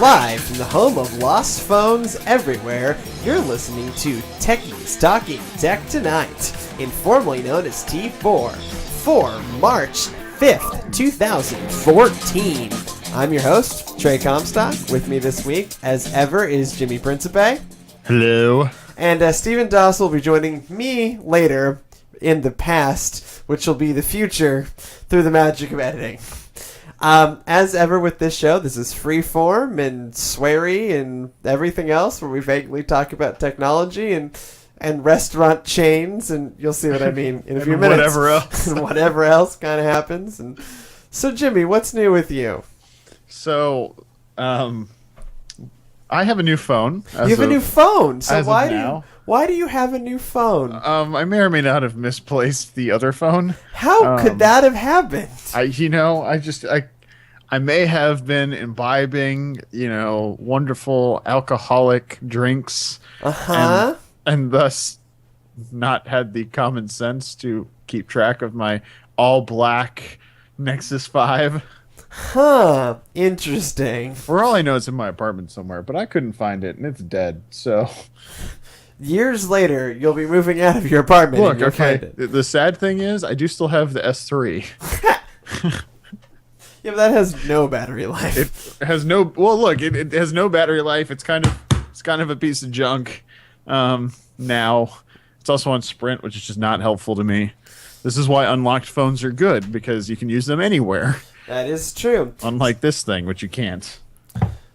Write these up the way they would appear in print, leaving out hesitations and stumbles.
Live from the home of lost phones everywhere, you're listening to Techies Talking Tech Tonight, informally known as T4, for March 5th, 2014. I'm your host, Trey Comstock. With me this week, as ever, is Jimmy Principe. Hello. And Stephen Doss will be joining me later in the past, which will be the future, through the magic of editing. As ever with this show, this is freeform and sweary and everything else, where we vaguely talk about technology and restaurant chains, and you'll see what I mean in a few minutes. Whatever else. And whatever else kind of happens. And so, Jimmy, what's new with you? So, I have a new phone. You have a new phone. So why do you have a new phone? I may or may not have misplaced the other phone. How could that have happened? I may have been imbibing, wonderful alcoholic drinks, and thus not had the common sense to keep track of my all black Nexus 5. Huh. Interesting. For all I know, it's in my apartment somewhere, but I couldn't find it, and it's dead. So, years later, you'll be moving out of your apartment. Look, and you'll find okay. it. The sad thing is, I do still have the S3. Yeah, but that has no battery life. It has no. Well, look, it has no battery life. It's kind of a piece of junk. Now, it's also on Sprint, which is just not helpful to me. This is why unlocked phones are good, because you can use them anywhere. That is true. Unlike this thing, which you can't.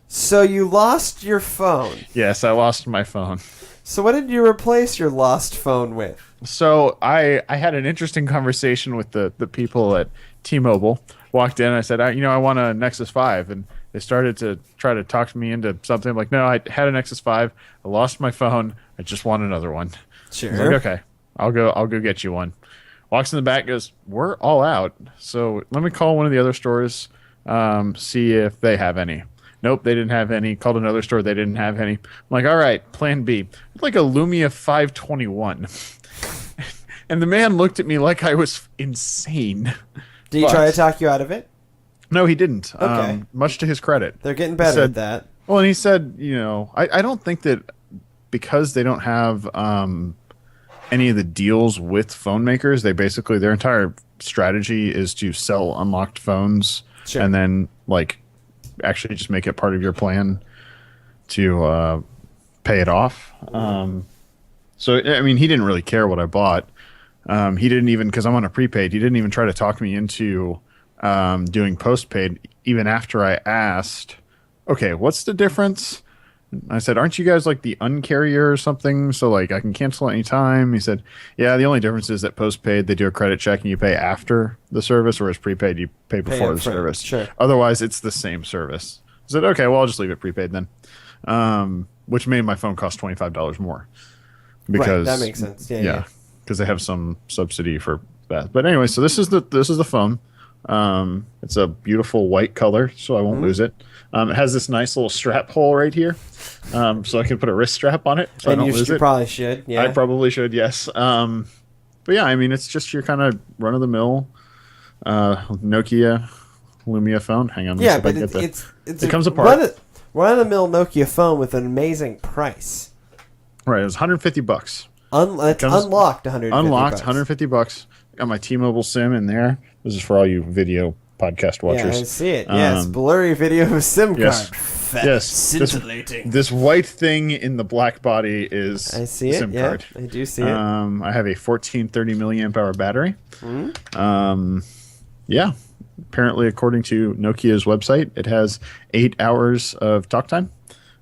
So you lost your phone. Yes, I lost my phone. So what did you replace your lost phone with? So I had an interesting conversation with the people at T-Mobile. Walked in and I said, I want a Nexus 5. And they started to try to talk me into something. I'm like, no, I had a Nexus 5. I lost my phone. I just want another one. Sure. I was like, okay, I'll go get you one. Walks in the back, goes, we're all out. So let me call one of the other stores, see if they have any. Nope, they didn't have any. Called another store, they didn't have any. I'm like, all right, plan B. It's like a Lumia 521. And the man looked at me like I was insane. Did he try to talk you out of it? No, he didn't. Okay. Much to his credit. They're getting better at that. Well, and he said, I don't think that because they don't have any of the deals with phone makers, their entire strategy is to sell unlocked phones. Sure. And then actually just make it part of your plan to pay it off. So, I mean, he didn't really care what I bought. He didn't even, because I'm on a prepaid, he didn't even try to talk me into doing postpaid, even after I asked, okay, what's the difference? I said, aren't you guys like the uncarrier or something? So I can cancel any time. He said, yeah, the only difference is that postpaid, they do a credit check and you pay after the service, whereas prepaid, you pay before the service. Sure. Otherwise, it's the same service. I said, okay, well, I'll just leave it prepaid then. Which made my phone cost $25 more. Because, right, that makes sense. Yeah. Because they have some subsidy for that. But anyway, so this is the phone. It's a beautiful white color, so I won't lose it. It has this nice little strap hole right here, so I can put a wrist strap on it, so I don't lose it. You probably should. Yeah, I probably should. Yes. But yeah, I mean, it's just your kind of run of the mill Nokia Lumia phone. Hang on. Yeah, but it comes apart. Run of the mill Nokia phone with an amazing price. Right, it was $150. It's unlocked $150. Unlocked $150. Got my T-Mobile SIM in there. This is for all you video podcast watchers. Yeah, I see it. Yes, blurry video of a SIM yes. card. Yes, scintillating. This white thing in the black body is I see the it. SIM Yeah, card. I do see it. I have a 1430 milliamp hour battery. Yeah. Apparently, according to Nokia's website, it has 8 hours of talk time.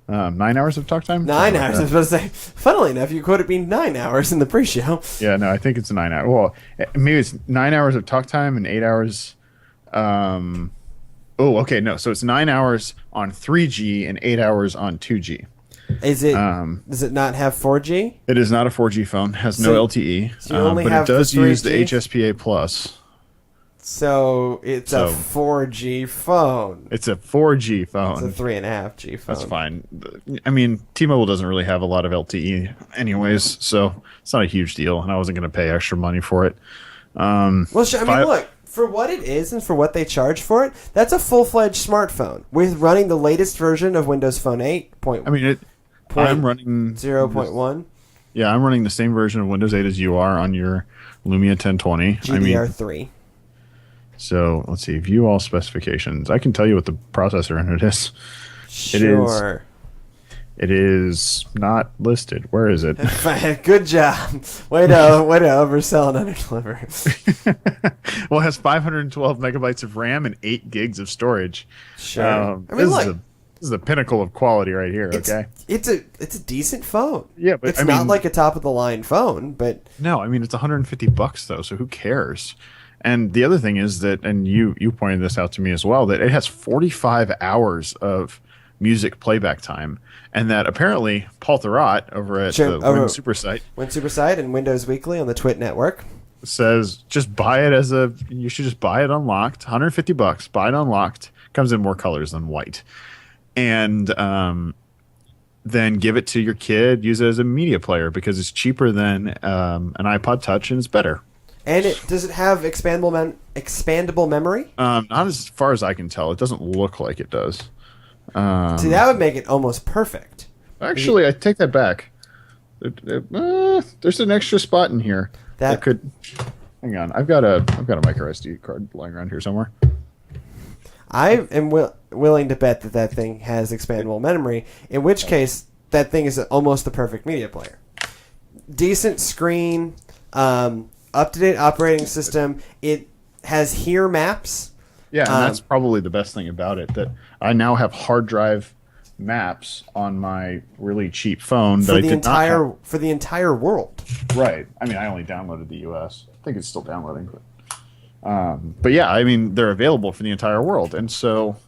9 hours of talk time? 9 hours. I was supposed to say, funnily enough, you quoted me 9 hours in the pre-show. Yeah, no, I think it's 9 hours. Well, maybe it's 9 hours of talk time and 8 hours. Okay, no. So it's 9 hours on 3G and 8 hours on 2G. Is it? Does it not have 4G? It is not a 4G phone. Has no LTE. So you only but have it does the use the 3G? HSPA Plus. So it's a 4G phone. It's a 4G phone. It's a 3.5G phone. That's fine. I mean, T-Mobile doesn't really have a lot of LTE anyways, so it's not a huge deal, and I wasn't going to pay extra money for it. Well, I mean, look, For what it is and for what they charge for it, that's a full-fledged smartphone with running the latest version of Windows Phone 8. I'm running 0.1. Yeah, I'm running the same version of Windows 8 as you are on your Lumia 1020. GDR3. So let's see. View all specifications. I can tell you what the processor in it is. Sure. It is not listed. Where is it? Good job. Way to oversell and underdeliver. Well, it has 512 megabytes of RAM and 8 gigs of storage. Sure. This is the pinnacle of quality right here. Okay. It's a decent phone. Yeah, but it's not like a top of the line phone, but no, I mean it's $150 though, so who cares? And the other thing is that, and you pointed this out to me as well, that it has 45 hours of music playback time, and that apparently Paul Thurrott over at the Win Super site, and Windows Weekly on the Twit network says just buy it you should just buy it unlocked, $150, buy it unlocked, comes in more colors than white, and then give it to your kid, use it as a media player because it's cheaper than an iPod Touch and it's better. And does it have expandable memory? Not as far as I can tell. It doesn't look like it does. See, that would make it almost perfect. Actually, I take that back. There's an extra spot in here that could. Hang on, I've got a micro SD card lying around here somewhere. I am willing to bet that thing has expandable memory. In which case, that thing is almost the perfect media player. Decent screen, up-to-date operating system. It has Here maps. Yeah, and that's probably the best thing about it, that I now have hard drive maps on my really cheap phone for the entire world. Right. I mean, I only downloaded the US. I think it's still downloading, but yeah, I mean, they're available for the entire world, and so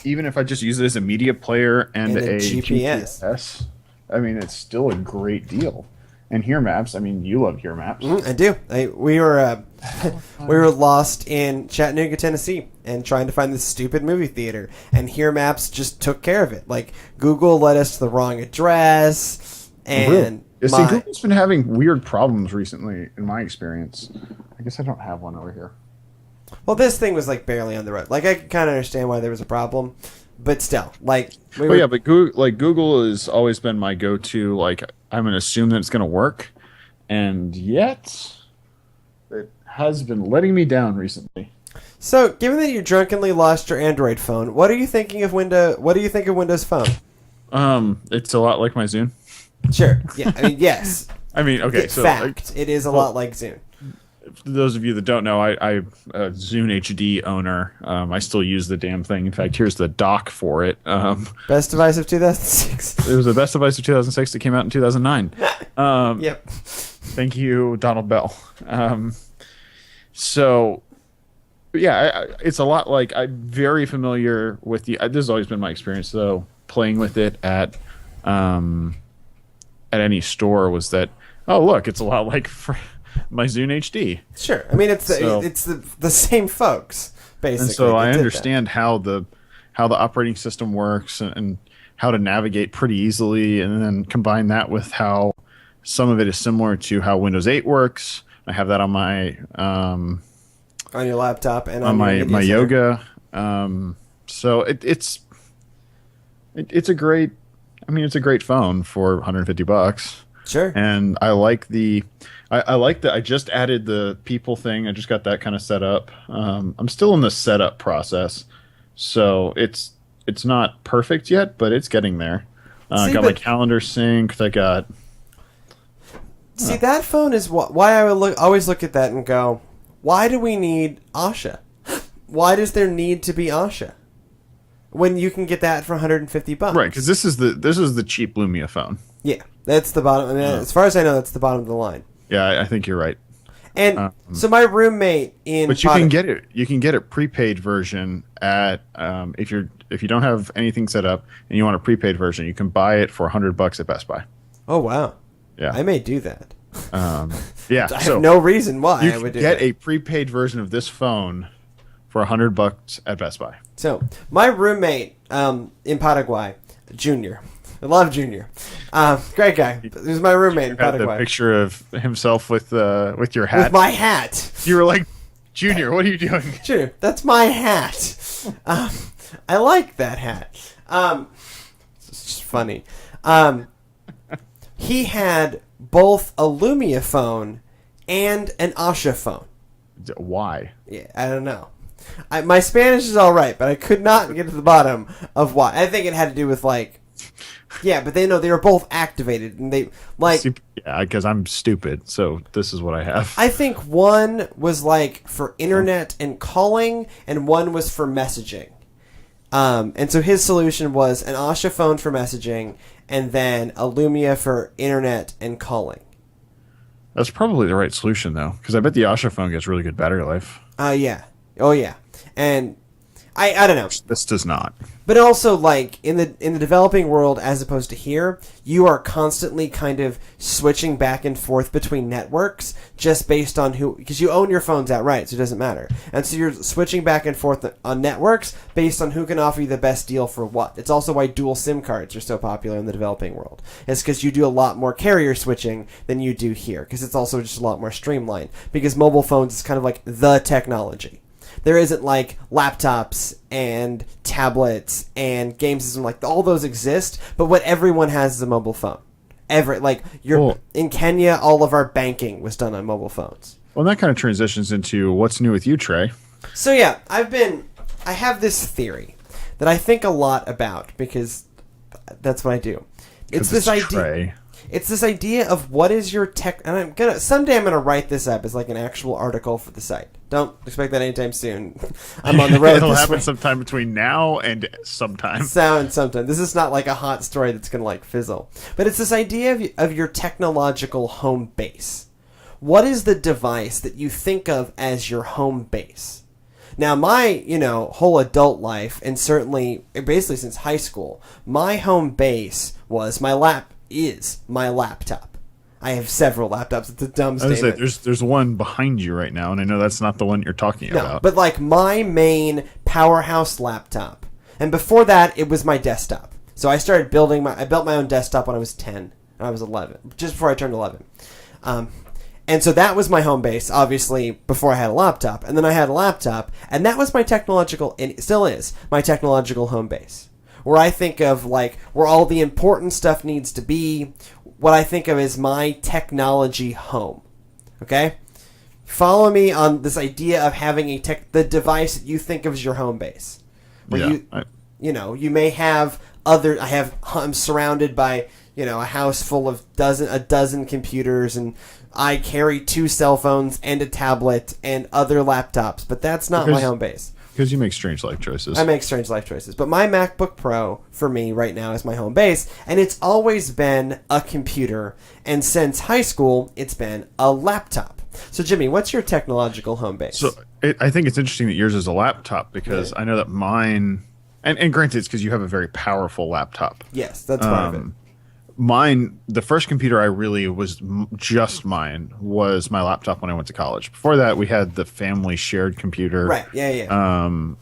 even if I just use it as a media player and a GPS, I mean, it's still a great deal. And Here Maps, I mean, you love Here Maps. I do. We were lost in Chattanooga, Tennessee, and trying to find this stupid movie theater. And Here Maps just took care of it. Like, Google led us to the wrong address. And Google's been having weird problems recently, in my experience. I guess I don't have one over here. Well, this thing was like barely on the road. Like, I can kind of understand why there was a problem. But still, like... but Google has always been my go-to. Like, I'm going to assume that it's going to work. And yet, it has been letting me down recently. So, given that you drunkenly lost your Android phone, what are you thinking of Windows Phone? It's a lot like my Zune. Sure. Yeah, I mean, yes. I mean, okay, it is a lot like Zune. For those of you that don't know, I'm a Zune HD owner. I still use the damn thing. In fact, here's the dock for it. Best device of 2006. It was the best device of 2006 that came out in 2009. Yep. Thank you, Donald Bell. So, yeah, it's a lot like, I'm very familiar with this has always been my experience, though, playing with it at any store was that, oh, look, it's a lot like... my Zune HD. Sure. I mean, it's the same folks, basically. And so I understand how the operating system works and how to navigate pretty easily, and then combine that with how some of it is similar to how Windows 8 works. I have that on my on your laptop and on my Yoga. So it's a great. I mean, it's a great phone for $150. Sure. And I like that I just added the people thing. I just got that kind of set up. I'm still in the setup process, so it's not perfect yet, but it's getting there. Got my calendar synced. I got. See, that phone is why I would always look at that and go, why do we need Asha? Why does there need to be Asha when you can get that for $150? Right, because this is the cheap Lumia phone. Yeah, that's the bottom. I mean, as far as I know, that's the bottom of the line. Yeah, I think you're right. And so my roommate but you can get it. You can get a prepaid version at if you don't have anything set up and you want a prepaid version, you can buy it for $100 at Best Buy. Oh wow! Yeah, I may do that. Yeah, I have no reason why I would do get that. a prepaid version of this phone for $100 at Best Buy. So my roommate in Paraguay, Junior. I love Junior. Great guy. He was my roommate in Paraguay. The picture of himself with your hat. With my hat. You were like, Junior, what are you doing? Junior, that's my hat. I like that hat. It's just funny. He had both a Lumia phone and an Asha phone. Why? Yeah, I don't know. My Spanish is all right, but I could not get to the bottom of why. I think it had to do with like, yeah, but they were both activated, and they like. Yeah, because I'm stupid, so this is what I have. I think one was like for internet and calling, and one was for messaging. And so his solution was an Asha phone for messaging, and then a Lumia for internet and calling. That's probably the right solution, though, because I bet the Asha phone gets really good battery life. Yeah. Oh, yeah. And I don't know. This does not. But also, like, in the developing world, as opposed to here, you are constantly kind of switching back and forth between networks just based on who... Because you own your phones outright, so it doesn't matter. And so you're switching back and forth on networks based on who can offer you the best deal for what. It's also why dual SIM cards are so popular in the developing world. It's because you do a lot more carrier switching than you do here, because it's also just a lot more streamlined. Because mobile phones is kind of like the technology. There isn't like laptops and tablets and game system, like all those exist, but what everyone has is a mobile phone. In Kenya, all of our banking was done on mobile phones. Well, that kind of transitions into what's new with you, Trey. So yeah, I have this theory that I think a lot about because that's what I do. It's this idea. Trey. It's this idea of what is your tech, and someday I'm gonna write this up as like an actual article for the site. Don't expect that anytime soon. I'm on the road. It'll happen sometime between now and sometime. Sometime. This is not like a hot story that's gonna like fizzle. But it's this idea of your technological home base. What is the device that you think of as your home base? Now, my, whole adult life, and certainly, basically since high school, my home base is my laptop. I have several laptops. It's a dumb statement. There's one behind you right now, and I know that's not the one you're talking about. But like my main powerhouse laptop, and before that, it was my desktop. So I started I built my own desktop when I was 10, and I was 11, just before I turned 11. And so that was my home base, obviously, before I had a laptop. And then I had a laptop, and that was and it still is, my technological home base. Where I think of, like, where all the important stuff needs to be, what I think of as my technology home. Okay? Follow me on this idea of having the device that you think of as your home base. Where you may have I'm surrounded by, a house full of a dozen computers, and I carry 2 cell phones and a tablet and other laptops, but that's not my home base. Because you make strange life choices. I make strange life choices. But my MacBook Pro, for me, right now, is my home base, and it's always been a computer, and since high school, it's been a laptop. So, Jimmy, what's your technological home base? So, I think it's interesting that yours is a laptop, because I know that mine... And granted, it's because you have a very powerful laptop. Yes, that's part of it. Mine, the first computer I really was just mine was my laptop when I went to college. Before that, we had the family shared computer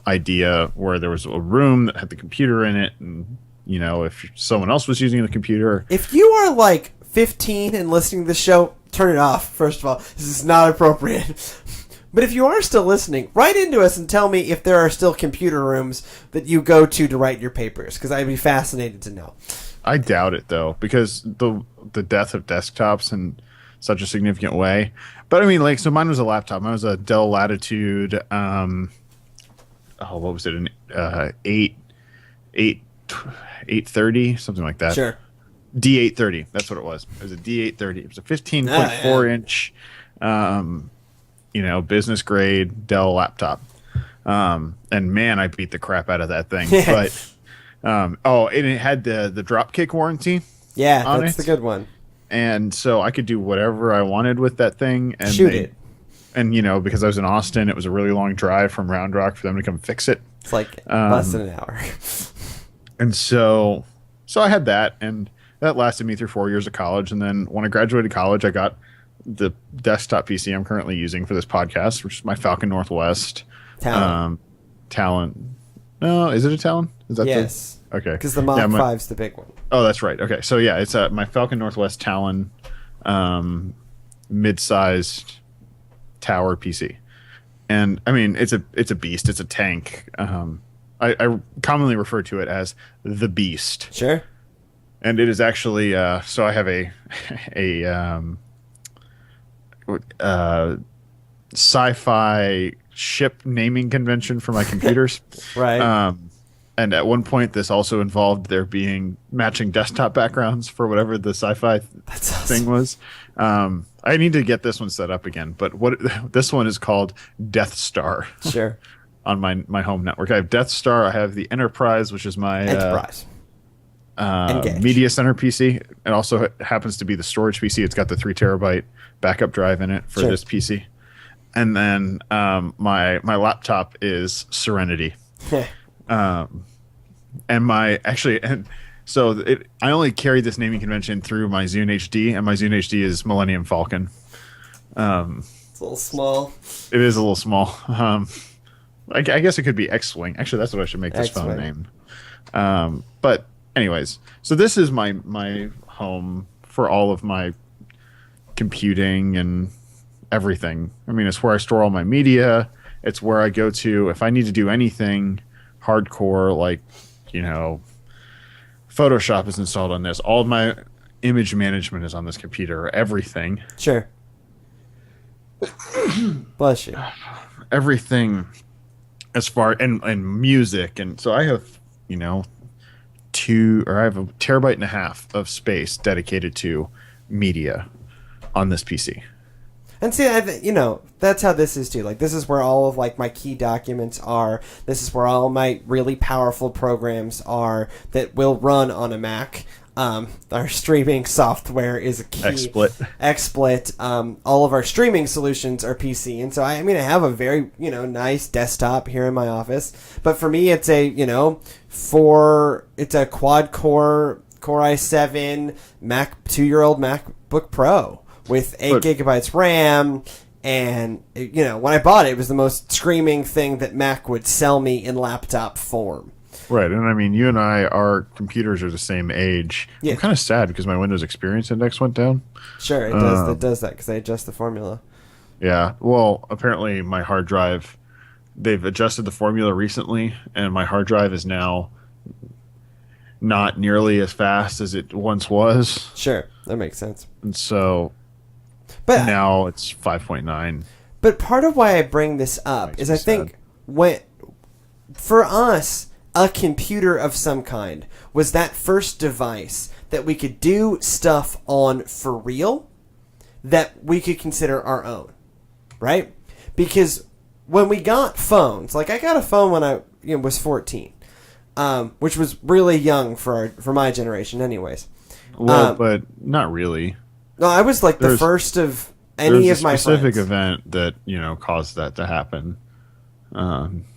idea where there was a room that had the computer in it, and if someone else was using the computer. If you are like 15 and listening to the show, turn it off. First of all, this is not appropriate. But if you are still listening, write into us and tell me if there are still computer rooms that you go to write your papers, because I'd be fascinated to know. I doubt it, though, because the death of desktops in such a significant way. But I mean, so mine was a laptop. Mine was a Dell Latitude. What was it? An 830, something like that. Sure. D830. That's what it was. It was a D830. It was a 15.4 inch, business grade Dell laptop. And man, I beat the crap out of that thing. But. And it had the Dropkick warranty. Yeah, that's the good one. And so I could do whatever I wanted with that thing. And shoot it. And, because I was in Austin, it was a really long drive from Round Rock for them to come fix it. It's like less than an hour. And so I had that, and that lasted me through 4 years of college. And then when I graduated college, I got the desktop PC I'm currently using for this podcast, which is my Falcon Northwest. Talon. Talon. No, is it a Talon? Is that yes. Okay. Because the Mach 5's the big one. Oh, that's right. Okay. So, yeah, it's my Falcon Northwest Talon mid-sized tower PC. And I mean, it's a beast. It's a tank. I commonly refer to it as the Beast. Sure. And it is actually so I have a sci-fi ship naming convention for my computers. Right. And at one point, this also involved there being matching desktop backgrounds for whatever the sci-fi That's awesome. thing was. I need to get this one set up again, but this one is called Death Star. Sure. On my home network, I have Death Star. I have the Enterprise, which is my Enterprise. media center PC. It also happens to be the storage PC. It's got the 3 terabyte backup drive in it for Sure. this PC. And then my laptop is Serenity. I only carried this naming convention through my Zune HD, and my Zune HD is Millennium Falcon. It's a little small. It is a little small. I guess it could be X-Wing. Actually, that's what I should make this phone X-Wing. name. But anyways, so this is my home for all of my computing and everything. I mean, it's where I store all my media. It's where I go to if I need to do anything hardcore, like, Photoshop is installed on this. All of my image management is on this computer. Everything. Sure. Bless you. Everything as far and music, and so I have I have a terabyte and a half of space dedicated to media on this PC. And see, that's how this is too. Like, this is where all of like my key documents are. This is where all my really powerful programs are that will run on a Mac. Our streaming software is a key. XSplit. All of our streaming solutions are PC, and so I have a very nice desktop here in my office. But for me, it's a it's a quad core i7 Mac 2-year-old MacBook Pro with 8 gigabytes RAM. And when I bought it, it was the most screaming thing that Mac would sell me in laptop form. Right, and I mean, you and our computers are the same age. Yeah. I'm kind of sad because my Windows Experience Index went down. Sure, it does. It does that because they adjust the formula. Yeah, well, apparently my hard drive, they've adjusted the formula recently, and my hard drive is now not nearly as fast as it once was. Sure, that makes sense. And so, but now it's 5.9. But part of why I bring this up is I think for us, a computer of some kind was that first device that we could do stuff on for real that we could consider our own, right? Because when we got phones, like I got a phone when I was 14, which was really young for my generation anyways. Well, but not really. No, I was like the first of any of my friends. There's a specific event that, caused that to happen.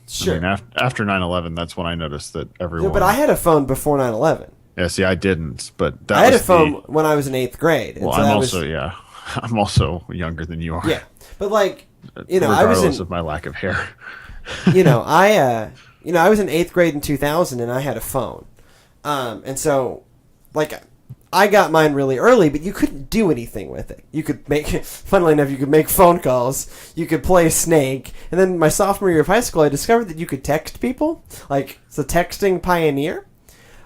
Sure. I mean, after 9/11, that's when I noticed that everyone... Yeah, but I had a phone before 9/11. Yeah, see, I didn't, but that I had a phone when I was in 8th grade. Well, so I'm also younger than you are. Yeah, but like, regardless of my lack of hair. I was in 8th grade in 2000, and I had a phone, and so, like, I got mine really early, but you couldn't do anything with it. You could funnily enough, you could make phone calls, you could play Snake, and then my sophomore year of high school, I discovered that you could text people, like, it's a texting pioneer.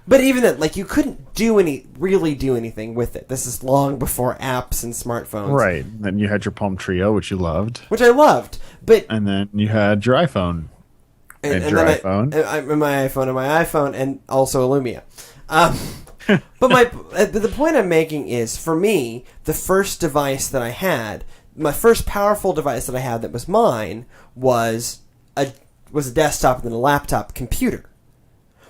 But even then, like, you couldn't really do anything with it. This is long before apps and smartphones. Right. Then you had your Palm Trio, which you loved. Which I loved. And then you had your iPhone. And your iPhone. My iPhone, and also a Lumia. But the point I'm making is, for me, the first device that I had, my first powerful device that I had that was mine, was a desktop and then a laptop computer.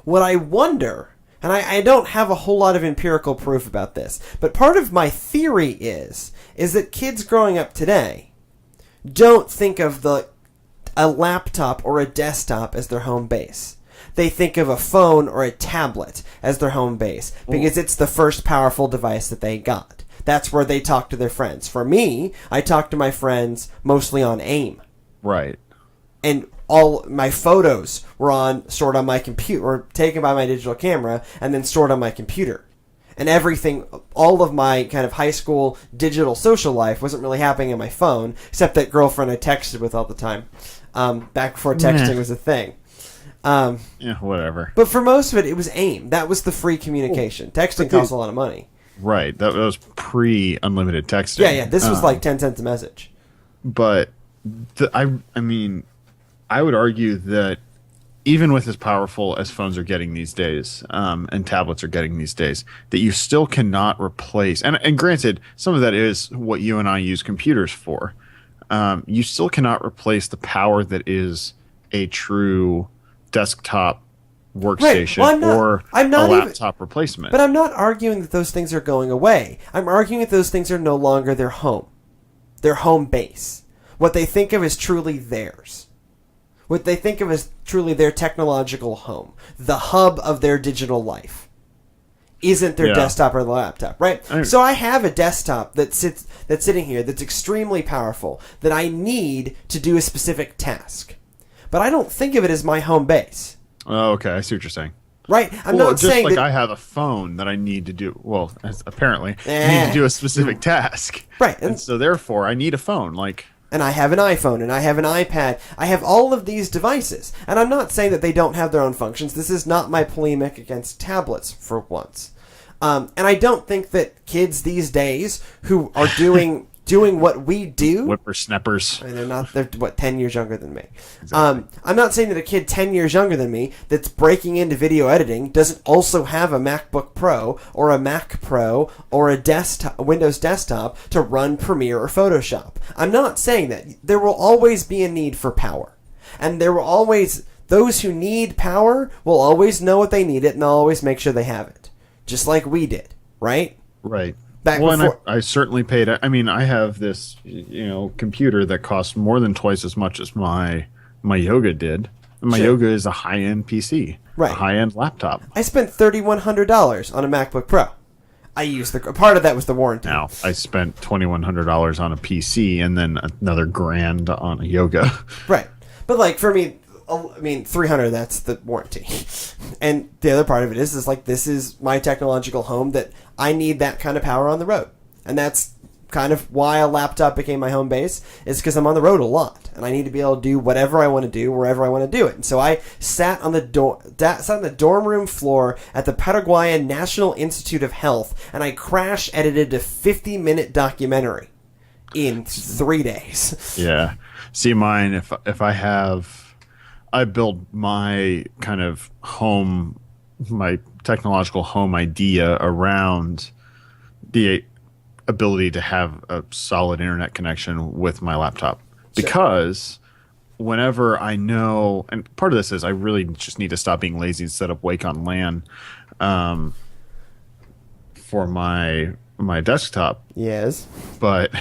What I wonder... And I don't have a whole lot of empirical proof about this, but part of my theory is that kids growing up today don't think of a laptop or a desktop as their home base. They think of a phone or a tablet as their home base because it's the first powerful device that they got. That's where they talk to their friends. For me, I talk to my friends mostly on AIM. Right. And all my photos were stored on my computer, or taken by my digital camera, and then stored on my computer. And everything, all of my kind of high school digital social life wasn't really happening on my phone, except that girlfriend I texted with all the time. back before texting was a thing. Yeah, whatever. But for most of it, it was AIM. That was the free communication. Texting costs a lot of money. Right. That was pre-unlimited texting. Yeah. This was like 10 cents a message. But I mean, I would argue that even with as powerful as phones are getting these days, and tablets are getting these days, that you still cannot replace. And granted, some of that is what you and I use computers for. You still cannot replace the power that is a true desktop workstation or a laptop replacement. But I'm not arguing that those things are going away. I'm arguing that those things are no longer their home base. What they think of as truly theirs. What they think of as truly their technological home. The hub of their digital life. Isn't their desktop or the laptop, right? So I have a desktop that's sitting here that's extremely powerful that I need to do a specific task. But I don't think of it as my home base. Oh, okay. I see what you're saying. Right? I'm not just saying like that I have a phone that I need to do. Well, apparently, I need to do a specific task. Right. And so therefore, I need a phone. And I have an iPhone, and I have an iPad. I have all of these devices. And I'm not saying that they don't have their own functions. This is not my polemic against tablets, for once. And I don't think that kids these days who are doing what we do... Whippersnappers. I mean, they're 10 years younger than me. Exactly. I'm not saying that a kid 10 years younger than me that's breaking into video editing doesn't also have a MacBook Pro or a Mac Pro or a Windows desktop to run Premiere or Photoshop. I'm not saying that. There will always be a need for power. And there will always... Those who need power will always know what they need it and they'll always make sure they have it. Just like we did, right? Right. Before. And I certainly paid. I mean, I have this, computer that costs more than twice as much as my Yoga did. And my Yoga is a high-end PC, right? A high-end laptop. I spent $3,100 on a MacBook Pro. I used part of that was the warranty. Now I spent $2,100 on a PC and then another $1,000 on a Yoga. Right, but for me. I mean, $300, that's the warranty. And the other part of it is this is my technological home that I need that kind of power on the road. And that's kind of why a laptop became my home base, is because I'm on the road a lot. And I need to be able to do whatever I want to do, wherever I want to do it. And so I sat on the dorm room floor at the Paraguayan National Institute of Health, and I crash edited a 50-minute documentary in 3 days. Yeah. See, mine, if I build my kind of my technological home idea around the ability to have a solid internet connection with my laptop. Because whenever I know, and part of this is I really just need to stop being lazy and set up Wake on LAN for my desktop. Yes. But...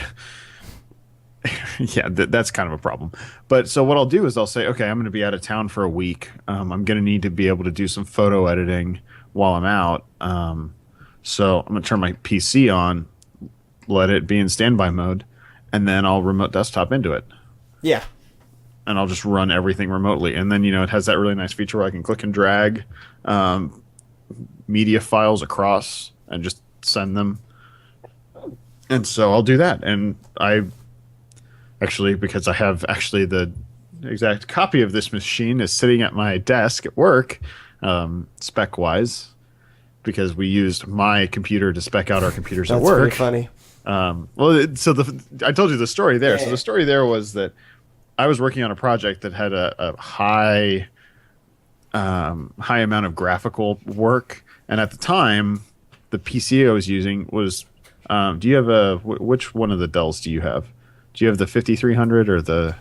yeah, that's kind of a problem. But so what I'll do is I'll say, okay, I'm going to be out of town for a week. I'm going to need to be able to do some photo editing while I'm out. So I'm going to turn my PC on, let it be in standby mode, and then I'll remote desktop into it. Yeah. And I'll just run everything remotely. And then, it has that really nice feature where I can click and drag media files across and just send them. And so I'll do that. And because I have the exact copy of this machine is sitting at my desk at work, spec-wise, because we used my computer to spec out our computers at work. That's pretty funny. I told you the story there. Yeah. So the story there was that I was working on a project that had a high amount of graphical work, and at the time, the PC I was using was. Do you have which one of the Dells do you have? Do you have the 5300 or the...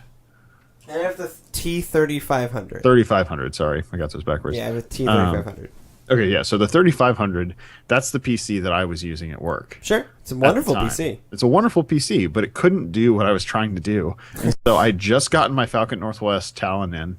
I have the T3500. 3500, sorry. I got those backwards. Yeah, I have a T3500. Okay, yeah. So the 3500, that's the PC that I was using at work. Sure. It's a wonderful PC. It's a wonderful PC, but it couldn't do what I was trying to do. So I just gotten my Falcon Northwest Talon in,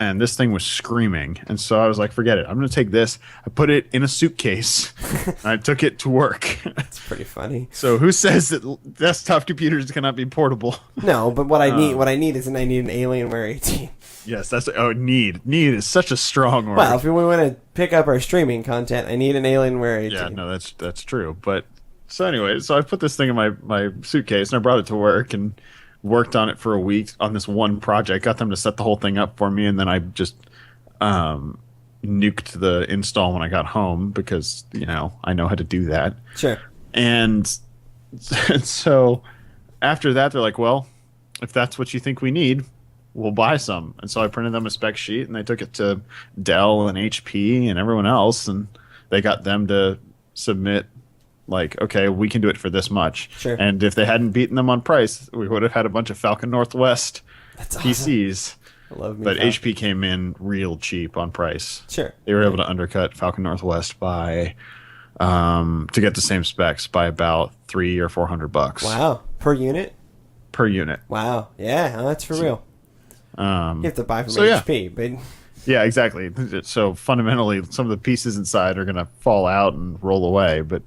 and this thing was screaming. And so I was like, forget it. I'm going to take this. I put it in a suitcase, and I took it to work. That's pretty funny. So who says that desktop computers cannot be portable? No, but what I need is an Alienware 18. Yes, need. Need is such a strong word. Well, if we want to pick up our streaming content, I need an Alienware 18. Yeah, no, that's true. But so anyway, so I put this thing in my suitcase and I brought it to work, and worked on it for a week on this one project, got them to set the whole thing up for me, and then I just nuked the install when I got home because, I know how to do that. Sure. And so after that, they're like, well, if that's what you think we need, we'll buy some. And so I printed them a spec sheet, and they took it to Dell and HP and everyone else, and they got them to submit, like, okay, we can do it for this much. Sure. And if they hadn't beaten them on price, we would have had a bunch of Falcon Northwest PCs. I love me. But HP came in real cheap on price. Sure. They were able to undercut Falcon Northwest by to get the same specs by about $300 or $400. Wow. Per unit? Per unit. Wow. Yeah, that's for real. You have to buy from HP, but yeah, exactly. So fundamentally, some of the pieces inside are going to fall out and roll away. But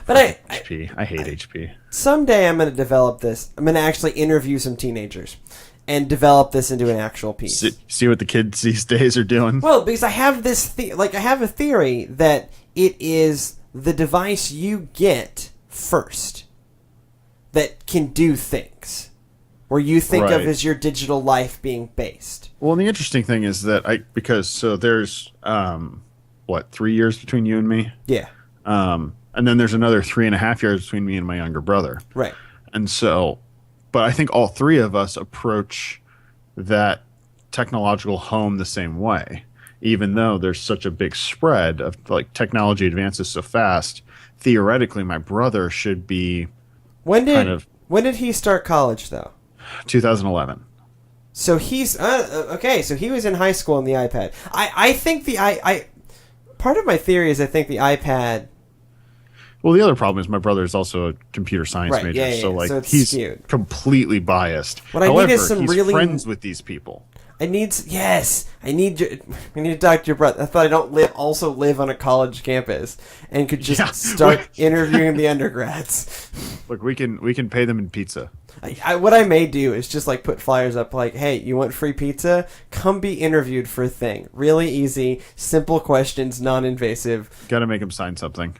HP, I hate HP. Someday I'm going to develop this. I'm going to actually interview some teenagers and develop this into an actual piece. See what the kids these days are doing. Well, because I have this I have a theory that it is the device you get first that can do things. Where you think of as your digital life being based. Well, the interesting thing is that there's 3 years between you and me? Yeah. And then there's another 3.5 years between me and my younger brother. Right. And so, but I think all three of us approach that technological home the same way, even though there's such a big spread of technology advances so fast. Theoretically, my brother should be when did he start college though? 2011. So he's okay. So he was in high school on the iPad. I think part of my theory is I think the iPad. Well, the other problem is my brother is also a computer science major, so he's skewed. Completely biased. What However, I need is some he's really friends with these people. I need to talk to your brother. I thought I don't live on a college campus and could just start interviewing the undergrads. Look, we can pay them in pizza. What I may do is just put flyers up like, hey, you want free pizza? Come be interviewed for a thing. Really easy, simple questions, non-invasive. Got to make them sign something.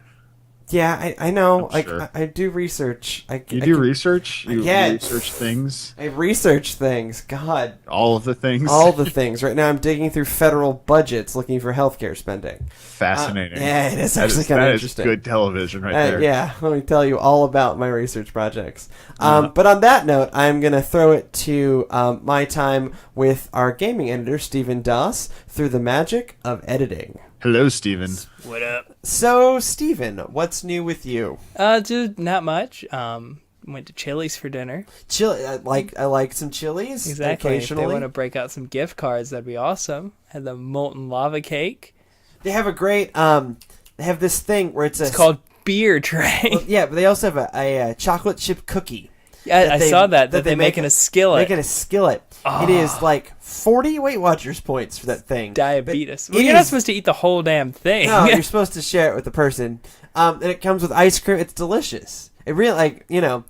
Yeah, I know. Sure. I do research. You do research? You yes. research things? I research things. God. All of the things? All the things. Right now I'm digging through federal budgets looking for healthcare spending. Fascinating. Yeah, it is actually kind of interesting. That is good television right there. Yeah, let me tell you all about my research projects. But on that note, I'm going to throw it to my time with our gaming editor, Stephen Doss, through the magic of editing. Hello, Steven. What up? So, Steven, what's new with you? Dude, not much. Went to Chili's for dinner. I like some Chili's. Exactly. Occasionally. If they want to break out some gift cards, that'd be awesome. Had the molten lava cake. They have a great, they have this thing where it's called beer tray. Well, yeah, but they also have a chocolate chip cookie. Yeah, I saw that they make in a skillet. Making a skillet. Oh. It is 40 Weight Watchers points for that thing. Diabetes. Well, you're not supposed to eat the whole damn thing. No, you're supposed to share it with the person. And it comes with ice cream. It's delicious. It really, Yeah.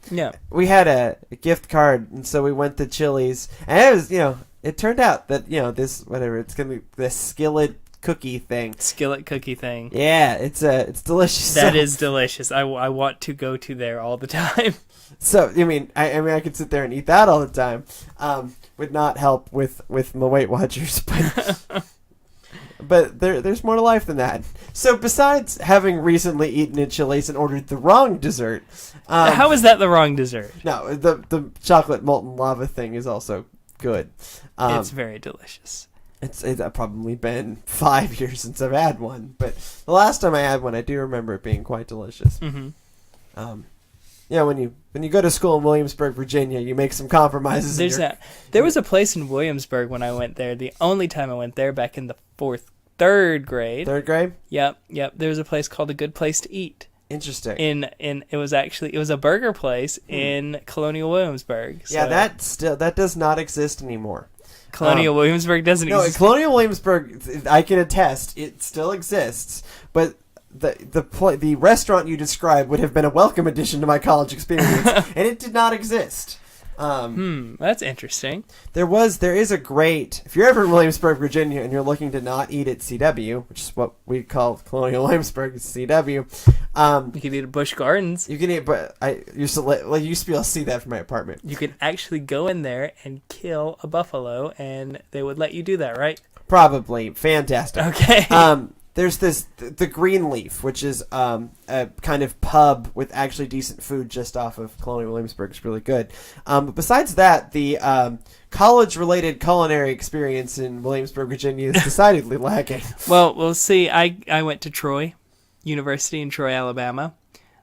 We had a gift card, and so we went to Chili's. And it was, it turned out that, this, whatever, it's going to be this skillet cookie thing. Skillet cookie thing. Yeah, it's delicious. That is delicious. I want to go to there all the time. So, I could sit there and eat that all the time. Would not help with my Weight Watchers, but there's more to life than that. So besides having recently eaten at Chili's and ordered the wrong dessert, how is that the wrong dessert? No, the chocolate molten lava thing is also good. It's very delicious. It's probably been 5 years since I've had one, but the last time I had one, I do remember it being quite delicious. Mm-hmm. When you go to school in Williamsburg, Virginia, you make some compromises. There was a place in Williamsburg when I went there. The only time I went there back in the third grade. Third grade? Yep. There was a place called A Good Place to Eat. Interesting. It was a burger place in Colonial Williamsburg. So. Yeah, that does not exist anymore. Colonial Williamsburg doesn't exist. No, Colonial Williamsburg, I can attest, it still exists, but the restaurant you described would have been a welcome addition to my college experience, and it did not exist. That's interesting. There is a great, if you're ever in Williamsburg, Virginia, and you're looking to not eat at CW, which is what we call Colonial Williamsburg, it's CW. You can eat at Busch Gardens. You can eat, but I used to you used to be able to see that from my apartment. You can actually go in there and kill a buffalo, and they would let you do that, right? Probably. Fantastic. Okay. There's the Greenleaf, which is a kind of pub with actually decent food just off of Colonial Williamsburg. It's really good. But besides that, the college-related culinary experience in Williamsburg, Virginia is decidedly lacking. Well, we'll see. I went to Troy University in Troy, Alabama.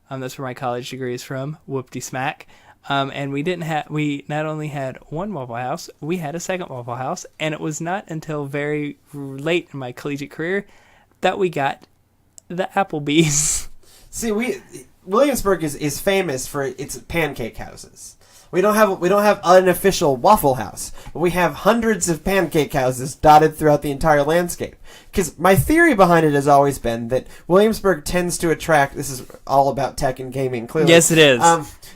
That's where my college degree is from. Whoopty smack. And we not only had one Waffle House, we had a second Waffle House, and it was not until very late in my collegiate career that we got the Applebee's. See, Williamsburg is famous for its pancake houses. We don't have an official Waffle House, but we have hundreds of pancake houses dotted throughout the entire landscape. Because my theory behind it has always been that Williamsburg tends to attract. This is all about tech and gaming, clearly. Yes, it is.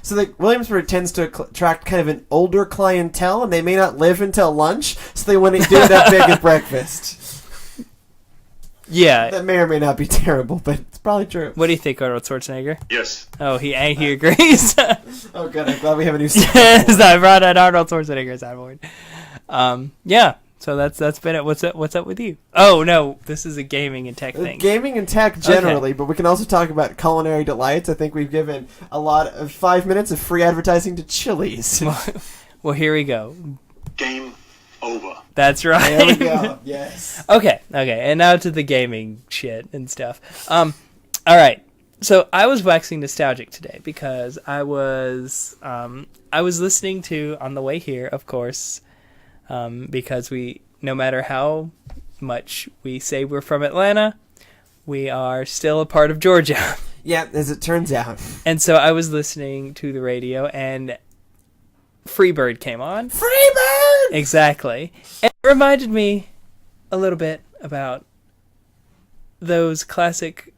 So Williamsburg tends to attract kind of an older clientele, and they may not live until lunch, so they wouldn't do it that big at breakfast. Yeah. That may or may not be terrible, but it's probably true. What do you think, Arnold Schwarzenegger? Yes. Oh, he agrees. Oh, good. I'm glad we have a new Yes, I brought out Arnold Schwarzenegger soundboard. Yeah. So that's been it. What's up with you? Oh no, this is a gaming and tech thing. Gaming and tech generally, but we can also talk about culinary delights. I think we've given a lot of 5 minutes of free advertising to Chili's. Well, here we go. Game over. That's right. There we go. Yes. Okay, and now to the gaming shit and stuff. All right. So I was waxing nostalgic today because I was listening to on the way here, of course, because no matter how much we say we're from Atlanta, we are still a part of Georgia. Yeah, as it turns out. And so I was listening to the radio, and Freebird came on. Freebird! Exactly. And it reminded me a little bit about those classic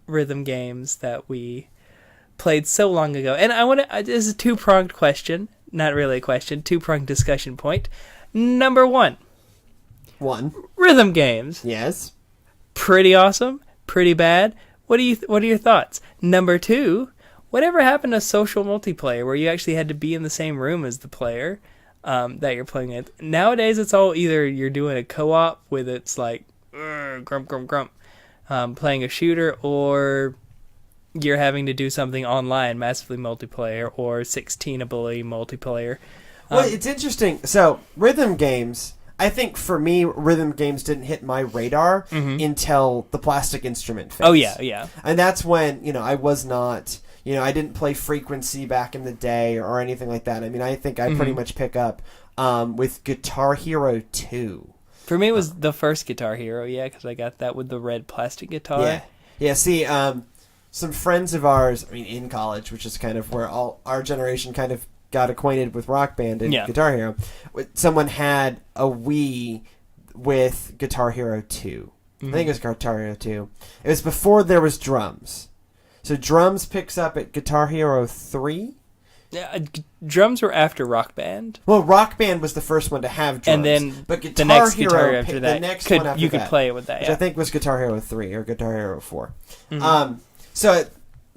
rhythm games that we played so long ago. And this is a two-pronged question. Not really a question. Two-pronged discussion point. Number one. Rhythm games. Yes. Pretty awesome. Pretty bad. What are your thoughts? Number two. Whatever happened to social multiplayer where you actually had to be in the same room as the player that you're playing with? Nowadays, it's all either you're doing a co-op with it's like grump, grump, grump, playing a shooter, or you're having to do something online, massively multiplayer, or 16-ability multiplayer. Well, it's interesting. So, rhythm games, I think for me, rhythm games didn't hit my radar until the Plastic Instrument phase. Oh, yeah. And that's when, I was not... I didn't play Frequency back in the day or anything like that. I mean, I think I pretty much pick up with Guitar Hero 2. For me, it was the first Guitar Hero, because I got that with the red plastic guitar. Yeah, see, some friends of ours, in college, which is kind of where all our generation kind of got acquainted with Rock Band and Guitar Hero, someone had a Wii with Guitar Hero 2. I think it was Guitar Hero 2. It was before there was drums. So drums picks up at Guitar Hero 3? Yeah, drums were after Rock Band. Well, Rock Band was the first one to have drums. And then but Guitar the next Hero, Guitar after that, the next one after you could that, play it with that, which I think was Guitar Hero 3 or Guitar Hero 4.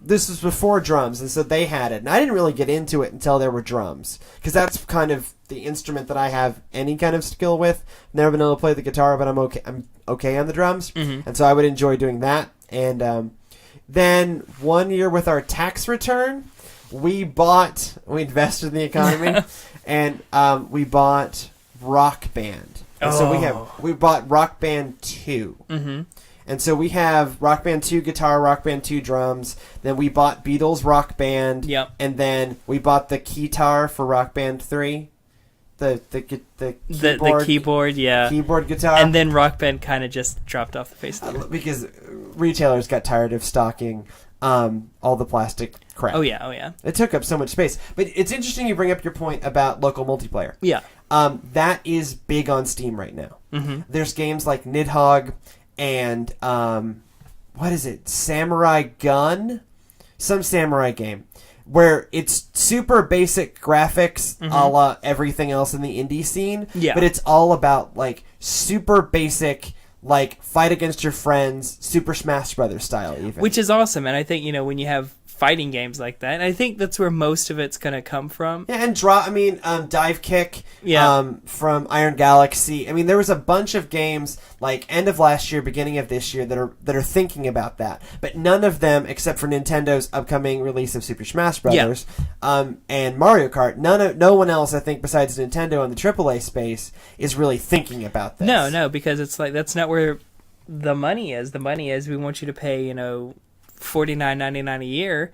This was before drums, and so they had it. And I didn't really get into it until there were drums, because that's kind of the instrument that I have any kind of skill with. Never been able to play the guitar, but I'm okay on the drums, and so I would enjoy doing that. And then 1 year with our tax return, we invested in the economy, and we bought Rock Band. And so we bought Rock Band 2. Mm-hmm. And so we have Rock Band 2 guitar, Rock Band 2 drums. Then we bought Beatles Rock Band. Yep. And then we bought the keytar for Rock Band 3. The keyboard, yeah. Keyboard guitar. And then Rock Band kind of just dropped off the face of the earth. Because retailers got tired of stocking all the plastic crap. Oh, yeah. It took up so much space. But it's interesting you bring up your point about local multiplayer. Yeah. That is big on Steam right now. Mm-hmm. There's games like Nidhogg and, what is it? Samurai Gun? Some samurai game. where it's super basic graphics, a la everything else in the indie scene. Yeah. But it's all about like super basic, like fight against your friends, Super Smash Brothers style, even. Which is awesome, and I think when you have fighting games like that, and I think that's where most of it's gonna come from. Yeah, and Dive Kick, Yeah. from Iron Galaxy. I mean, there was a bunch of games like end of last year, beginning of this year that are thinking about that, but none of them, except for Nintendo's upcoming release of Super Smash Brothers, and Mario Kart. No one else, I think, besides Nintendo in the AAA space, is really thinking about this. No, because it's like that's not where the money is. The money is we want you to pay $49.99 a year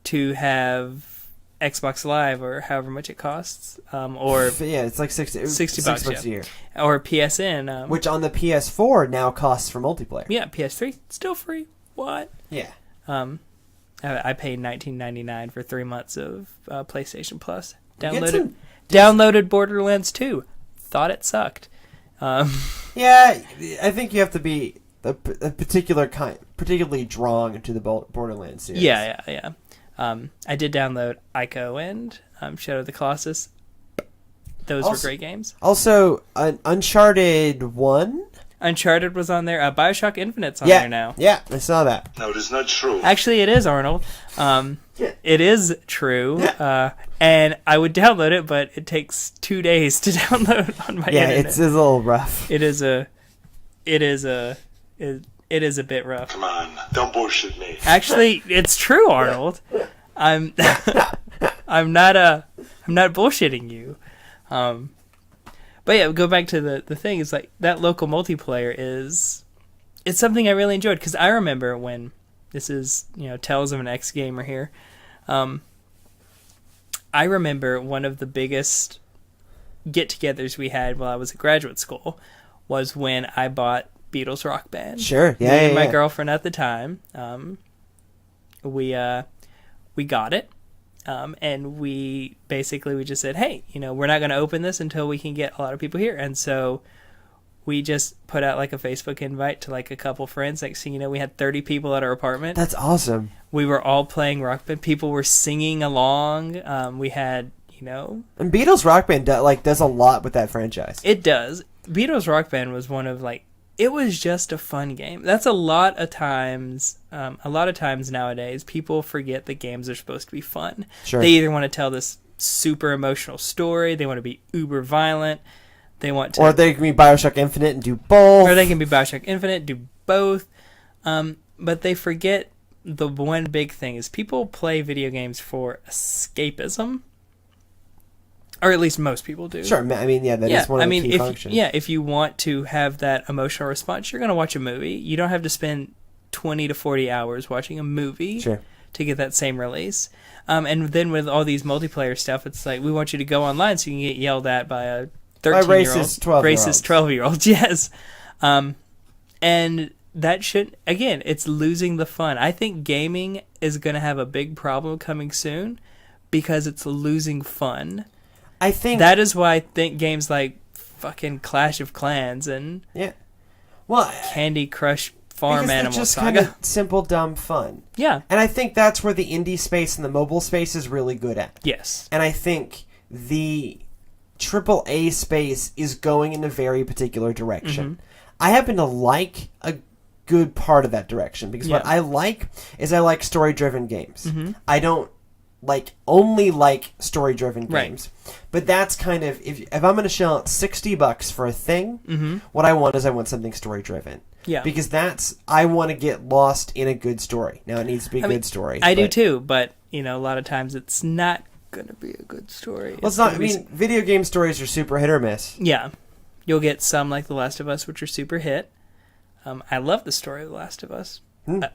to have Xbox Live or however much it costs, or yeah, it's like 60 bucks a year, or PSN, which on the PS4 now costs for multiplayer. Yeah, PS3 still free. What? Yeah. I paid $19.99 for 3 months of PlayStation Plus. Get some- Downloaded Borderlands 2. Thought it sucked. Yeah, I think you have to be a particular kind, particularly drawn to the Borderlands series. Yeah. I did download Ico and Shadow of the Colossus. Those were great games. Also, Uncharted 1? Uncharted was on there. Bioshock Infinite's on there now. Yeah, I saw that. No, it is not true. Actually, it is, Arnold. It is true. And I would download it, but it takes 2 days to download on my internet. Yeah, it's a little rough. It is a bit rough. Come on, don't bullshit me. Actually, it's true, Arnold. I'm not bullshitting you. But yeah, go back to the thing. It's like that local multiplayer it's something I really enjoyed, because I remember when this is Tales of an ex-gamer here. I remember one of the biggest get-togethers we had while I was at graduate school was when I bought Beatles Rock Band. Sure, yeah, Me and my yeah. girlfriend at the time, we got it, and we just said, hey, we're not going to open this until we can get a lot of people here, and so we just put out like a Facebook invite to like a couple friends. Like, so we had 30 people at our apartment. That's awesome. We were all playing Rock Band. People were singing along. We had And Beatles Rock Band does a lot with that franchise. It does. Beatles Rock Band was one of it was just a fun game. That's a lot of times nowadays, people forget that games are supposed to be fun. Sure. They either want to tell this super emotional story, they want to be uber violent, they want to... Or they can be Bioshock Infinite and do both. Or they can be Bioshock Infinite, do both. But they forget the one big thing is people play video games for escapism. Or at least most people do. Sure, I mean, yeah, that is one of the key functions. If you want to have that emotional response, you're going to watch a movie. You don't have to spend 20 to 40 hours watching a movie to get that same release. And then with all these multiplayer stuff, it's like, we want you to go online so you can get yelled at by a 13-year-old. Racist 12-year-old, yes. And that should, again, it's losing the fun. I think gaming is going to have a big problem coming soon because it's losing fun. I think that is why I think games like fucking Clash of Clans and Candy Crush Farm Animal it's just Saga. kind of simple, dumb fun. Yeah. And I think that's where the indie space and the mobile space is really good at. Yes. And I think the AAA space is going in a very particular direction. I happen to like a good part of that direction because what I like is I like story-driven games. I don't only story-driven games. But that's kind of, if I'm going to shell out $60 for a thing, what I want something story-driven. Yeah. Because I want to get lost in a good story. Now, it needs to be a good story. I do too, but, a lot of times it's not going to be a good story. Well, it's not, video game stories are super hit or miss. Yeah. You'll get some like The Last of Us, which are super hit. I love the story of The Last of Us.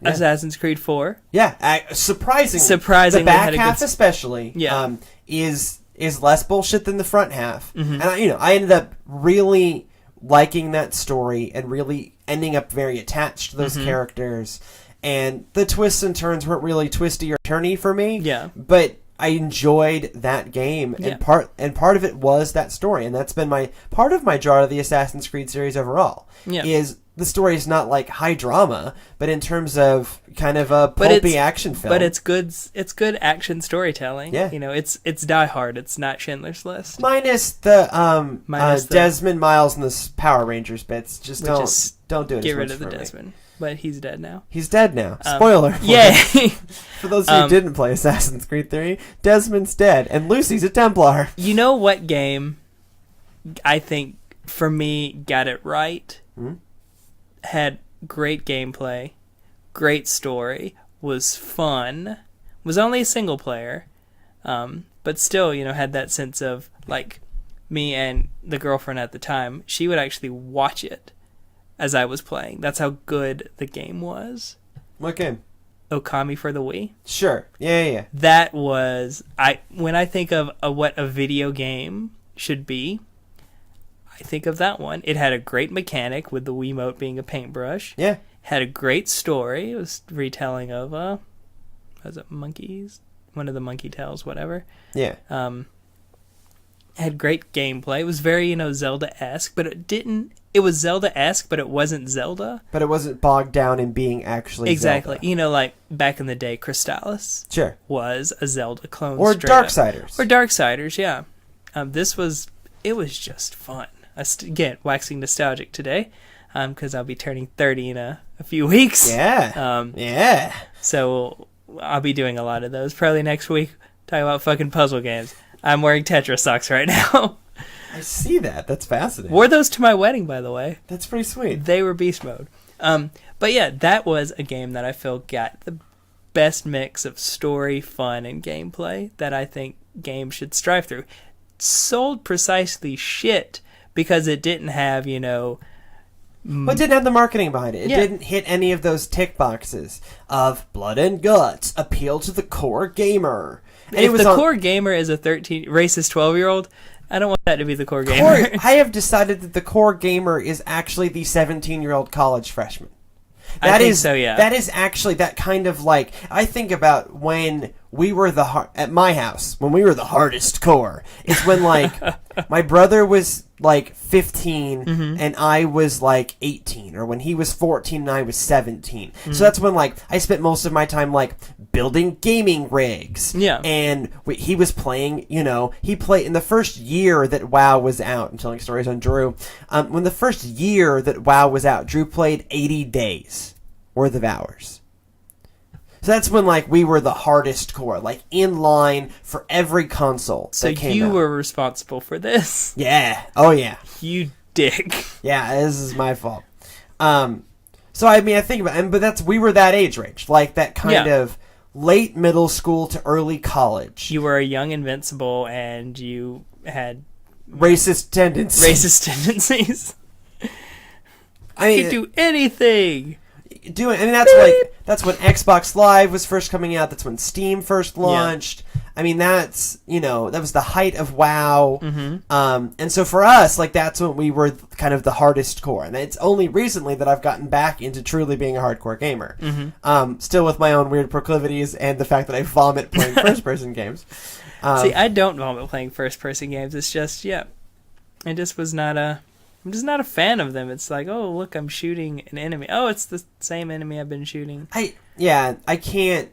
Assassin's Creed 4. Yeah, surprisingly. The back half especially Yeah. is less bullshit than the front half. And I ended up really liking that story and really ending up very attached to those characters. And the twists and turns weren't really twisty or turny for me. Yeah. But I enjoyed that game, Yeah. and part of it was that story, and that's been part of my draw to the Assassin's Creed series overall. Yeah. Is the story is not like high drama, but in terms of kind of a pulpy action film. But it's good. It's good action storytelling. Yeah. It's Die Hard. It's not Schindler's List. minus the Minus the- Desmond Miles and the Power Rangers bits. Just don't do it. Get as rid much of the for me. Desmond. But he's dead now. He's dead now. Spoiler. Yay! For those who didn't play Assassin's Creed 3, Desmond's dead, and Lucy's a Templar. You know what game I think, for me, got it right? Had great gameplay, great story, was fun, was only a single player, but still, had that sense of, like, me and the girlfriend at the time, she would actually watch it as I was playing. That's how good the game was. What game? Okami for the Wii. Sure. Yeah. That was when I think of what a video game should be, I think of that one. It had a great mechanic with the Wiimote being a paintbrush. Yeah. Had a great story. It was retelling of was it monkeys? One of the monkey tales, whatever. Yeah. Had great gameplay. It was very, Zelda-esque, but it was Zelda-esque, but it wasn't Zelda. But it wasn't bogged down in being actually Exactly. Zelda. Like back in the day, Crystallis Sure. was a Zelda clone. Or straight up. Darksiders. Or Darksiders, yeah. It was just fun. Again, waxing nostalgic today, because I'll be turning 30 in a few weeks. Yeah. Yeah. So I'll be doing a lot of those. Probably next week, talk about fucking puzzle games. I'm wearing Tetris socks right now. I see that. That's fascinating. Wore those to my wedding, by the way. That's pretty sweet. They were beast mode. But yeah, that was a game that I feel got the best mix of story, fun, and gameplay that I think games should strive through. Sold precisely shit because it didn't have, But it didn't have the marketing behind it. It Yeah. didn't hit any of those tick boxes of blood and guts, appeal to the core gamer. And if the core gamer is a racist 12-year-old, I don't want that to be the core gamer. I have decided that the core gamer is actually the 17-year-old college freshman. I think so, yeah. That is actually that kind of like, I think about when we were at my house, when we were the hardest core. It's when like my brother was like 15 and I was like 18, or when he was 14 and I was 17. So that's when like I spent most of my time like building gaming rigs. Yeah. And he was playing, he played in the first year that WoW was out. I'm telling stories on Drew. When the first year that WoW was out, Drew played 80 days worth of hours. So that's when like we were the hardest core, like in line for every console So that came you out. were responsible for this. Yeah. Oh yeah. You dick. Yeah, this is my fault. So I mean, I think about it, but we were that age range, like that kind of late middle school to early college. You were a young invincible and you had Racist tendencies. I You mean, could do anything. That's when Xbox Live was first coming out. That's when Steam first launched. I mean, that was the height of WoW. And so for us, like, that's when we were kind of the hardest core. And it's only recently that I've gotten back into truly being a hardcore gamer. Still with my own weird proclivities and the fact that I vomit playing first-person games. See, I don't vomit playing first-person games. It's just, I just was I'm just not a fan of them. It's like, oh, look, I'm shooting an enemy. Oh, it's the same enemy I've been shooting. I can't.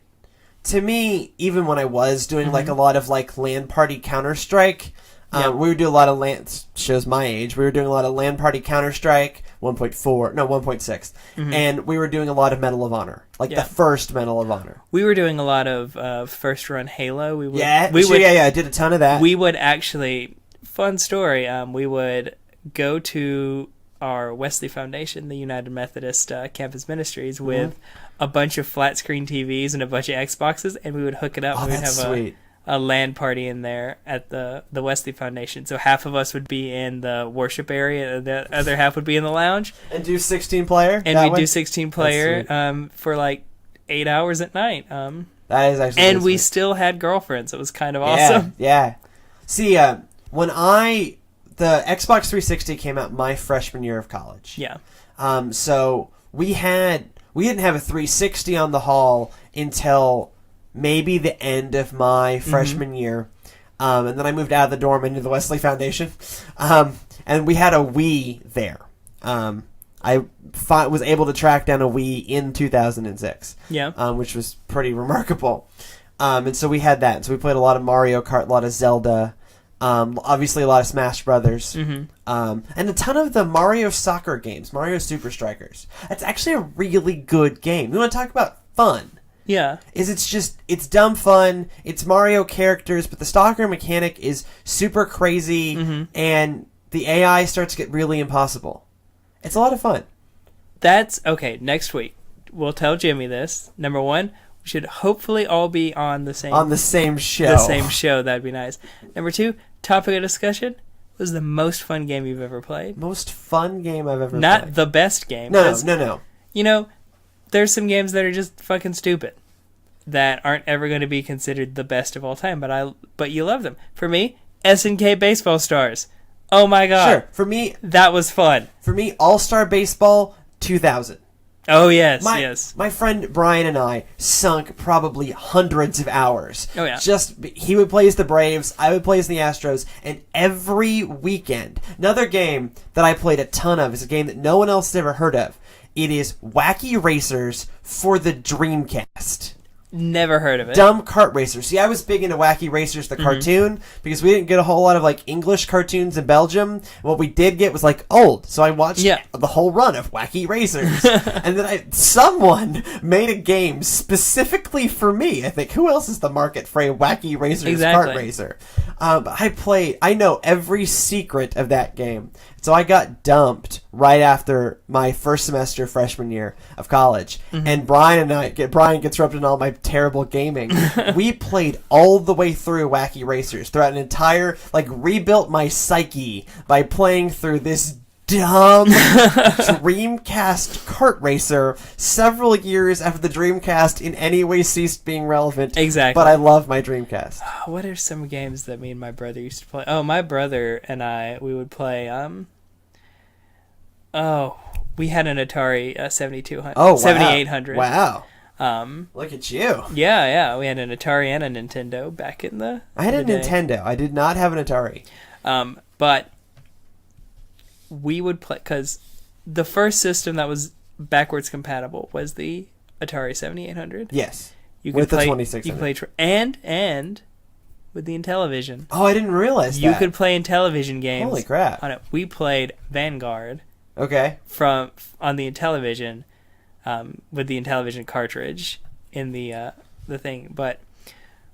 To me, even when I was doing like a lot of like LAN party Counter-Strike, we would do a lot of LAN. Shows my age. We were doing a lot of LAN party Counter-Strike 1.6, and we were doing a lot of Medal of Honor, like the first Medal of Honor. We were doing a lot of first run Halo. I did a ton of that. We would actually, fun story. We would go to our Wesley Foundation, the United Methodist Campus Ministries, with a bunch of flat screen TVs and a bunch of Xboxes, and we would hook it up. Oh, We would that's have sweet. a LAN party in there at the Wesley Foundation. So half of us would be in the worship area, and the other half would be in the lounge. And do 16 player? And we'd do 16 player for like 8 hours at night. That is actually And really we sweet. still had girlfriends. It was kind of awesome. Yeah. See, when the Xbox 360 came out my freshman year of college. Yeah. So we didn't have a 360 on the hall until maybe the end of my freshman year. And then I moved out of the dorm into the Wesley Foundation. And we had a Wii there. I was able to track down a Wii in 2006. Yeah. Which was pretty remarkable. And so we had that. And so we played a lot of Mario Kart, a lot of Zelda, obviously a lot of Smash Brothers, and a ton of the Mario soccer games, Mario Super Strikers. That's actually a really good game. We want to talk about fun. Yeah. It's dumb fun. It's Mario characters, but the soccer mechanic is super crazy, and the AI starts to get really impossible. It's a lot of fun. That's okay. Next week, we'll tell Jimmy this. Number one, we should hopefully all be on the same show. The same show. That'd be nice. Number two, topic of discussion was the most fun game you've ever played. Most fun game I've ever played. Not the best game. No. You know, there's some games that are just fucking stupid that aren't ever going to be considered the best of all time, but you love them. For me, SNK Baseball Stars. Oh my god. Sure. For me, that was fun. For me, All-Star Baseball 2000. Oh, yes. My friend Brian and I sunk probably hundreds of hours. Oh, yeah. He would play as the Braves, I would play as the Astros, and every weekend, another game that I played a ton of is a game that no one else has ever heard of. It is Wacky Racers for the Dreamcast. Never heard of it. Dumb kart racers. See, I was big into Wacky Racers, the cartoon, because we didn't get a whole lot of like English cartoons in Belgium. What we did get was like old, so I watched the whole run of Wacky Racers, and then someone made a game specifically for me. I think who else is the market for a Wacky Racers kart racer? I know every secret of that game. So I got dumped right after my first semester freshman year of college. And Brian gets roped in all my terrible gaming. We played all the way through Wacky Racers throughout an entire, rebuilt my psyche by playing through this dumb Dreamcast kart racer several years after the Dreamcast in any way ceased being relevant. Exactly. But I love my Dreamcast. What are some games that me and my brother used to play? Oh, my brother and we would play, we had an Atari 7200. Oh, wow. 7800. Wow. Look at you. Yeah. We had an Atari and a Nintendo back in the I had a day. Nintendo. I did not have an Atari. But we would play, because the first system that was backwards compatible was the Atari 7800. Yes. You with could play, the 2600. You could play and with the Intellivision. Oh, I didn't realize that. You could play Intellivision games. Holy crap. On it. We played Vanguard. Okay. On the Intellivision, with the Intellivision cartridge in the thing, but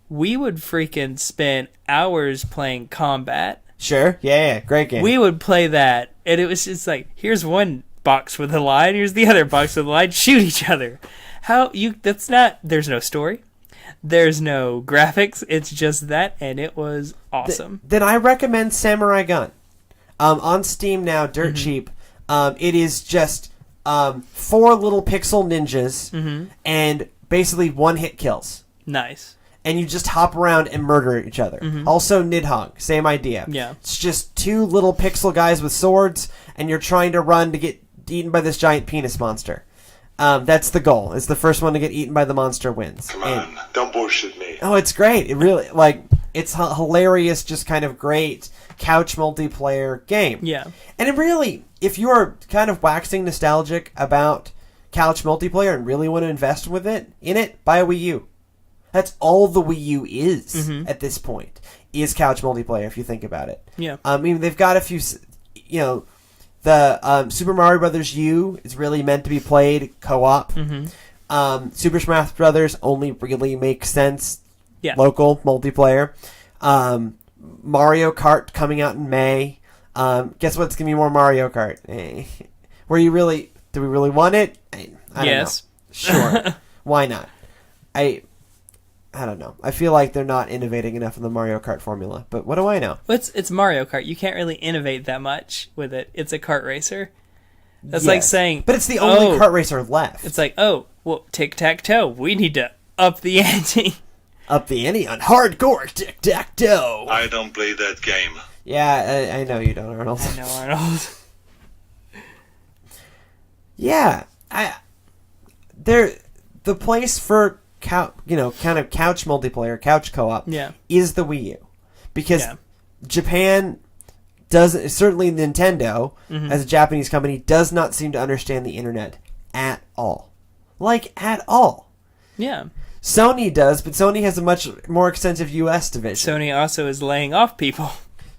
we would freaking spend hours playing Combat. Sure. Yeah. Great game. We would play that, and it was just like, here's one box with a line, here's the other box with a line, shoot each other. There's no story, there's no graphics, it's just that, and it was awesome. Then I recommend Samurai Gun. On Steam now, dirt cheap. It is just 4 little pixel ninjas and basically one-hit kills. Nice. And you just hop around and murder each other. Also Nidhogg, same idea. Yeah. It's just 2 little pixel guys with swords, and you're trying to run to get eaten by this giant penis monster. That's the goal. It's the first one to get eaten by the monster wins. Come on, don't bullshit me. Oh, it's great. It really, it's hilarious, just kind of great couch multiplayer game. Yeah. And it really, if you're kind of waxing nostalgic about couch multiplayer and really want to invest in it, buy a Wii U. That's all the Wii U is at this point, is couch multiplayer, if you think about it. Yeah. I mean, they've got a few, the Super Mario Brothers U is really meant to be played co-op. Super Smash Brothers only really makes sense local multiplayer. Mario Kart coming out in May. Guess what's gonna be more Mario Kart? Do we really want it? I don't know. Sure. Why not? I don't know. I feel like they're not innovating enough in the Mario Kart formula, but what do I know? It's Mario Kart. You can't really innovate that much with it. It's a kart racer. That's like saying... But it's the only kart racer left. It's like, tic-tac-toe. We need to up the ante. Up the ante on hardcore tic-tac-toe. I don't play that game. Yeah, I know you don't, Arnold. I know, Arnold. Yeah. The place for kind of couch multiplayer, couch co-op, Yeah. is the Wii U, because Yeah. Japan doesn't. Certainly, Nintendo, Mm-hmm. as a Japanese company, does not seem to understand the internet at all. Like at all. Yeah. Sony does, but Sony has a much more extensive U.S. division. Sony also is laying off people.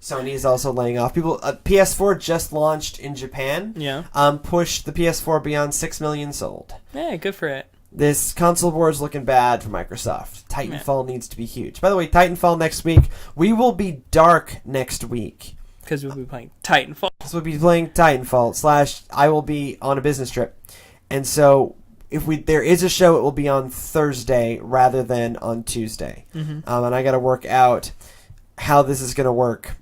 Sony is also laying off people. PS4 just launched in Japan. Yeah. Pushed the PS4 beyond 6 million sold. Yeah, good for it. This console war is looking bad for Microsoft. Titanfall needs to be huge. By the way, Titanfall next week. We will be dark next week. Because we'll be playing Titanfall. So we'll be playing Titanfall / I will be on a business trip. And so if there is a show, it will be on Thursday rather than on Tuesday. Mm-hmm. And I got to work out how this is going to work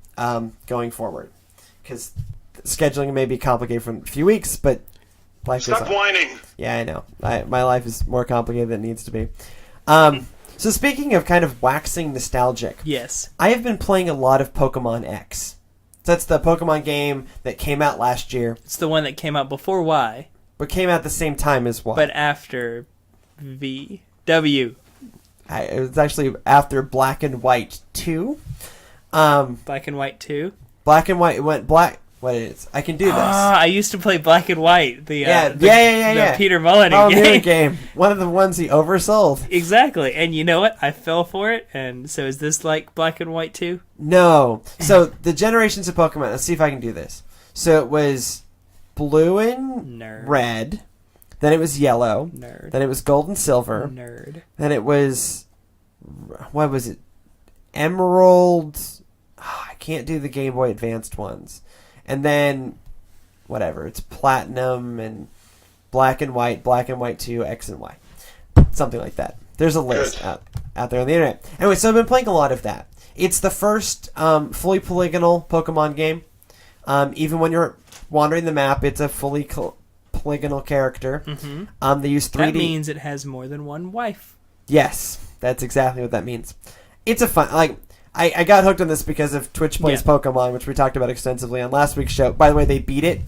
going forward. Because scheduling may be complicated for a few weeks, but life Stop goes on. whining. Yeah, I know. My life is more complicated than it needs to be. So speaking of kind of waxing nostalgic, Yes. I have been playing a lot of Pokemon X. So that's the Pokemon game that came out last year, It's the one that came out before Y, but came out at the same time as Y. but after V. W. It was actually after Black and White 2. Black and White 2. Black and White, it went black. What it is? I can do this. Ah, I used to play Black and White. The Yeah. Peter Molyneux Oh, game. new game. One of the ones he oversold. Exactly. And you know what? I fell for it. And so is this like Black and White 2? No. So the generations of Pokemon. Let's see if I can do this. So it was blue and Nerd. red. Then it was yellow. Nerd. Then it was gold and silver. Nerd. Then it was, what was it? Emerald. I can't do the Game Boy Advanced ones. And then, whatever. It's platinum and Black and White 2, X and Y. Something like that. There's a list out there on the internet. Anyway, so I've been playing a lot of that. It's the first fully polygonal Pokemon game. Even when you're wandering the map, it's a fully polygonal character. Mm-hmm. They use 3D. That means it has more than one wife. Yes, that's exactly what that means. It's a fun, I got hooked on this because of Twitch Plays Pokemon, which we talked about extensively on last week's show. By the way, they beat it,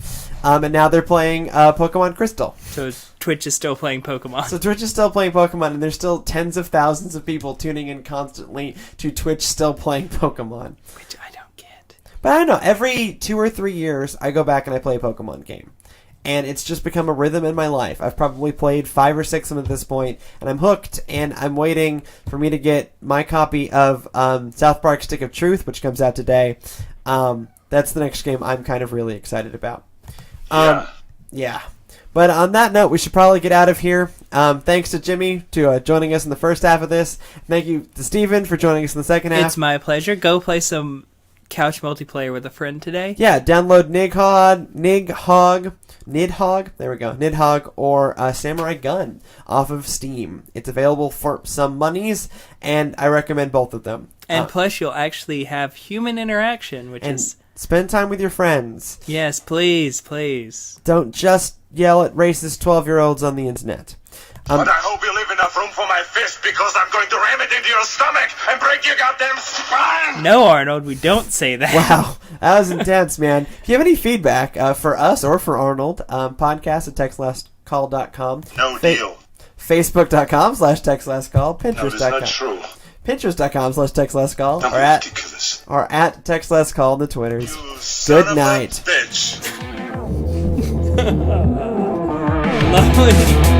and now they're playing Pokemon Crystal. So Twitch is still playing Pokemon. So Twitch is still playing Pokemon, and there's still tens of thousands of people tuning in constantly to Twitch still playing Pokemon. Which I don't get. But I don't know, every 2 or 3 years, I go back and I play a Pokemon game. And it's just become a rhythm in my life. I've probably played 5 or 6 of them at this point, and I'm hooked, and I'm waiting for me to get my copy of South Park Stick of Truth, which comes out today. That's the next game I'm kind of really excited about. Yeah. But on that note, we should probably get out of here. Thanks to Jimmy to joining us in the first half of this. Thank you to Steven for joining us in the second half. It's my pleasure. Go play some couch multiplayer with a friend today. Yeah, download Nidhogg, there we go, Nidhogg or Samurai Gun off of Steam. It's available for some monies, and I recommend both of them. And plus, you'll actually have human interaction, which is... Spend time with your friends. Yes, please, please. Don't just yell at racist 12-year-olds on the internet. But I hope you leave enough room for my fist, because I'm going to ram it into your stomach and break your goddamn spine! No, Arnold, we don't say that. Wow, that was intense, man. If you have any feedback for us or for Arnold, podcast at textlastcall.com. No deal. Facebook.com/textlastcall. No, that's Pinterest.com. not true. Pinterest.com/textlastcall. Ridiculous. Or at textlastcall on the Twitters. You son Good of night. a bitch. Lovely.